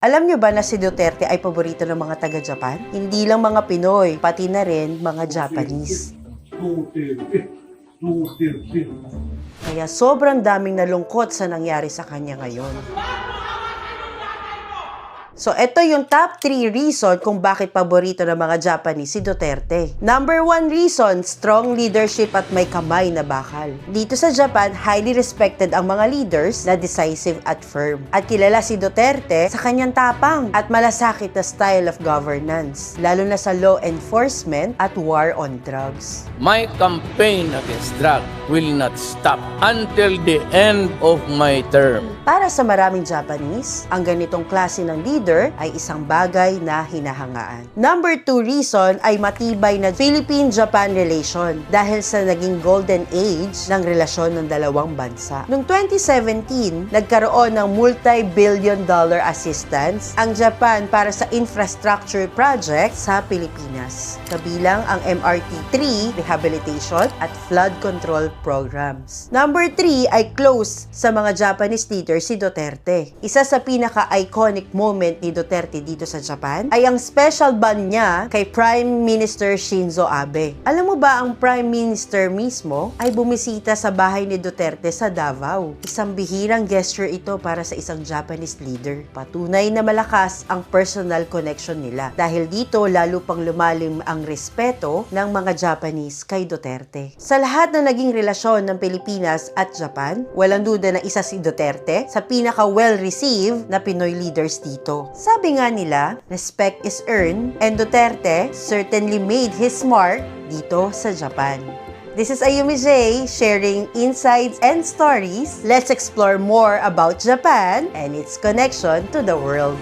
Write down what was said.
Alam nyo ba na si Duterte ay paborito ng mga taga-Japan? Hindi lang mga Pinoy, pati na rin mga Japanese. Kaya sobrang daming nalungkot sa nangyari sa kanya ngayon. So, ito yung top 3 reason kung bakit paborito ng mga Japanese si Duterte. Number 1 reason, strong leadership at may kamay na bakal. Dito sa Japan, highly respected ang mga leaders na decisive at firm. At kilala si Duterte sa kanyang tapang at malasakit na style of governance, lalo na sa law enforcement at war on drugs. My campaign against drug will not stop until the end of my term. Para sa maraming Japanese, ang ganitong klase ng leader ay isang bagay na hinahangaan. Number 2 reason ay matibay na Philippine-Japan relation dahil sa naging golden age ng relasyon ng dalawang bansa. Noong 2017, nagkaroon ng multi-billion dollar assistance ang Japan para sa infrastructure project sa Pilipinas, kabilang ang MRT-3 rehabilitation at flood control programs. Number 3 ay close sa mga Japanese leaders si Duterte. Isa sa pinaka-iconic moment ni Duterte dito sa Japan ay ang special ban niya kay Prime Minister Shinzo Abe. Alam mo ba ang Prime Minister mismo ay bumisita sa bahay ni Duterte sa Davao? Isang bihirang gesture ito para sa isang Japanese leader. Patunay na malakas ang personal connection nila. Dahil dito lalo pang lumalim ang respeto ng mga Japanese kay Duterte. Sa lahat ng naging relasyon ng Pilipinas at Japan, walang duda na isa si Duterte sa pinaka-well-received na Pinoy leaders dito. Sabi nga nila, respect is earned, and Duterte certainly made his mark dito sa Japan. This is Ayumi J, sharing insights and stories. Let's explore more about Japan and its connection to the world.